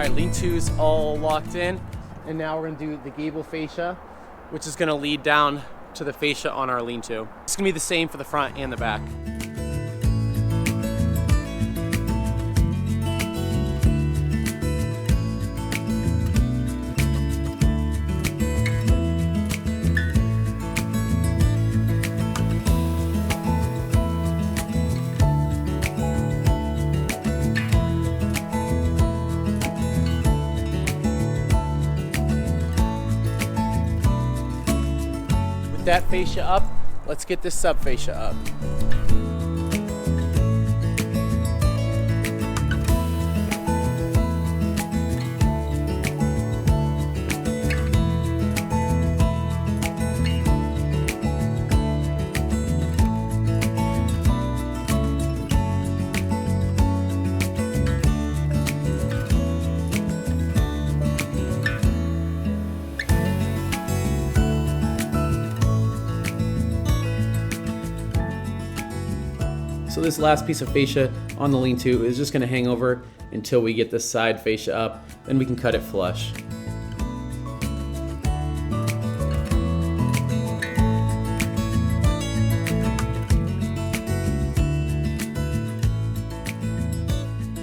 right, lean-to's all locked in, and now we're gonna do the gable fascia, which is gonna lead down to the fascia on our lean-to. It's gonna be the same for the front and the back. That fascia up, let's get this sub fascia up. So this last piece of fascia on the lean-to is just gonna hang over until we get the side fascia up, then we can cut it flush.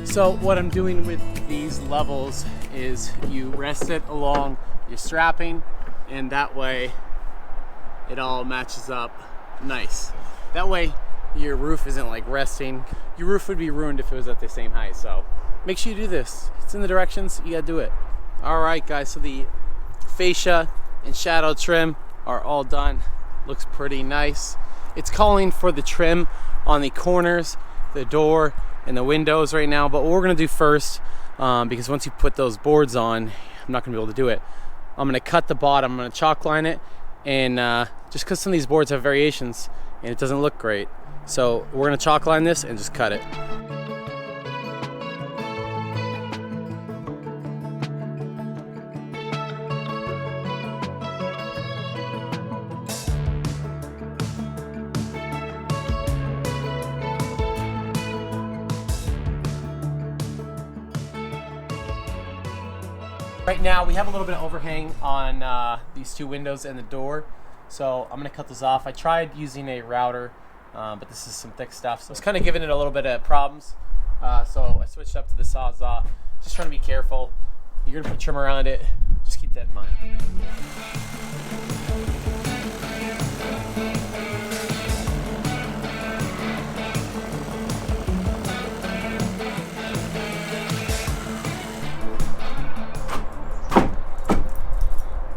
So what I'm doing with these levels is you rest it along your strapping, and that way it all matches up nice. That way your roof isn't like resting. Your roof would be ruined if it was at the same height, so make sure you do this. It's in the directions, you gotta do it. All right guys, so the fascia and shadow trim are all done. Looks pretty nice. It's calling for the trim on the corners, the door, and the windows right now, but what we're gonna do first, because once you put those boards on, I'm not gonna be able to do it. I'm gonna cut the bottom, I'm gonna chalk line it, and just because some of these boards have variations and it doesn't look great. So we're gonna chalk line this and just cut it. Right now we have a little bit of overhang on these two windows and the door, so I'm gonna cut this off. I tried using a router, but this is some thick stuff, so it's kind of giving it a little bit of problems. So I switched up to the Sawzall. Just trying to be careful. You're gonna put trim around it. Just keep that in mind.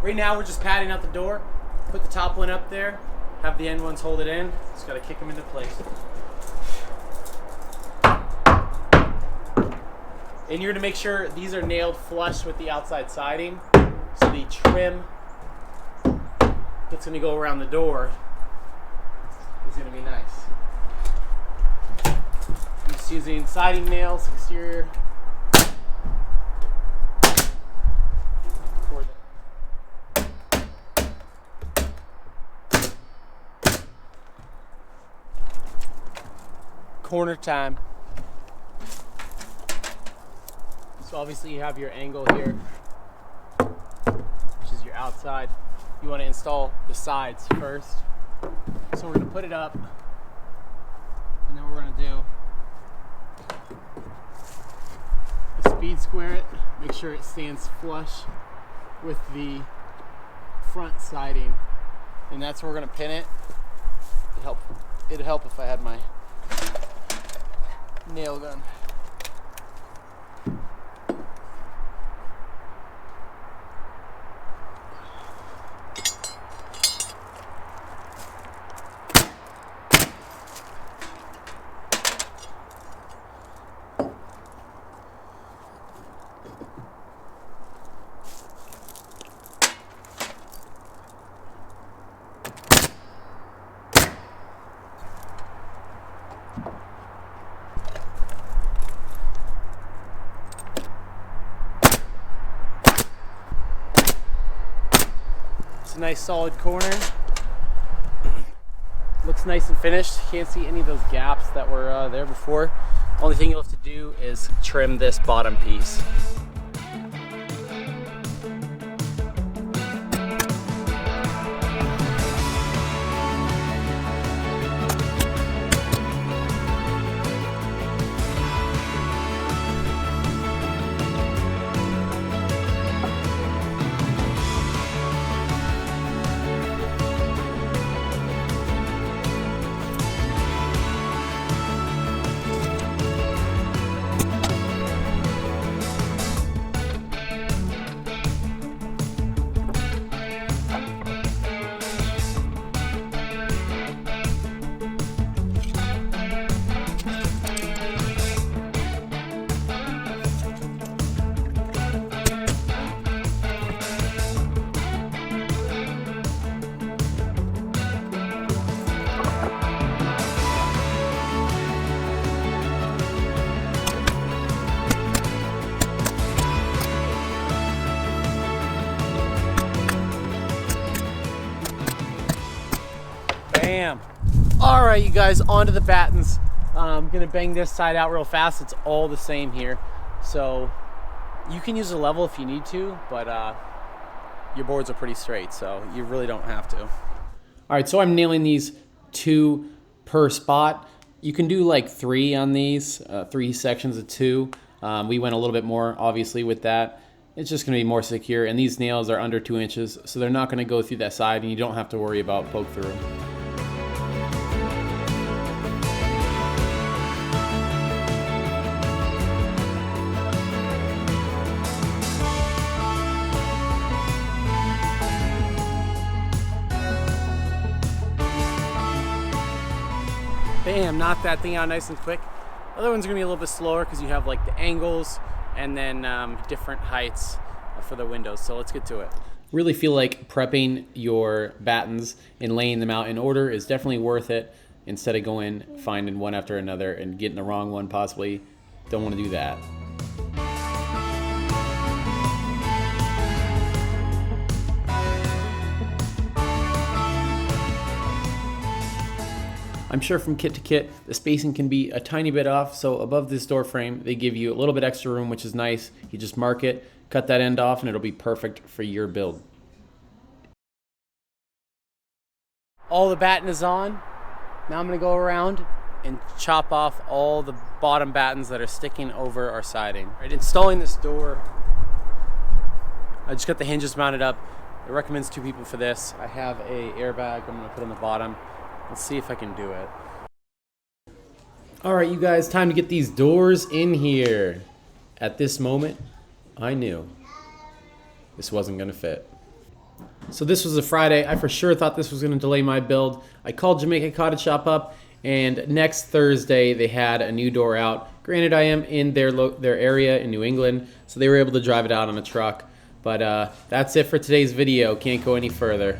Right now we're just padding out the door. Put the top one up there. Have the end ones hold it in. Just gotta kick them into place. And you're gonna make sure these are nailed flush with the outside siding, so the trim that's gonna go around the door is gonna be nice. I'm just using siding nails, exterior. Corner time. So obviously you have your angle here, which is your outside. You want to install the sides first. So we're going to put it up, and then we're going to do a speed square it, make sure it stands flush with the front siding, and that's where we're going to pin it. It'd help if I had my nail gun. It's a nice solid corner. Looks nice and finished. Can't see any of those gaps that were there before. Only thing you'll have to do is trim this bottom piece. Bam. All right, you guys, onto the battens. I'm gonna bang this side out real fast. It's all the same here. So you can use a level if you need to, but your boards are pretty straight, so you really don't have to. All right, so I'm nailing these 2 per spot. You can do like 3 on these, 3 sections of 2. We went a little bit more, obviously, with that. It's just gonna be more secure, and these nails are under 2 inches, so they're not gonna go through that side, and you don't have to worry about poke through. Bam, knock that thing out nice and quick. Other ones are gonna be a little bit slower because you have like the angles and then different heights for the windows. So let's get to it. Really feel like prepping your battens and laying them out in order is definitely worth it instead of going finding one after another and getting the wrong one possibly. Don't want to do that. I'm sure from kit to kit, the spacing can be a tiny bit off, so above this door frame, they give you a little bit extra room, which is nice. You just mark it, cut that end off, and it'll be perfect for your build. All the batten is on. Now I'm gonna go around and chop off all the bottom battens that are sticking over our siding. Right, installing this door, I just got the hinges mounted up. It recommends 2 people for this. I have a airbag I'm gonna put on the bottom. Let's see if I can do it. All right, you guys, time to get these doors in here. At this moment, I knew this wasn't gonna fit. So this was a Friday. I for sure thought this was gonna delay my build. I called Jamaica Cottage Shop up, and next Thursday they had a new door out. Granted, I am in their area in New England, so they were able to drive it out on a truck. But that's it for today's video. Can't go any further.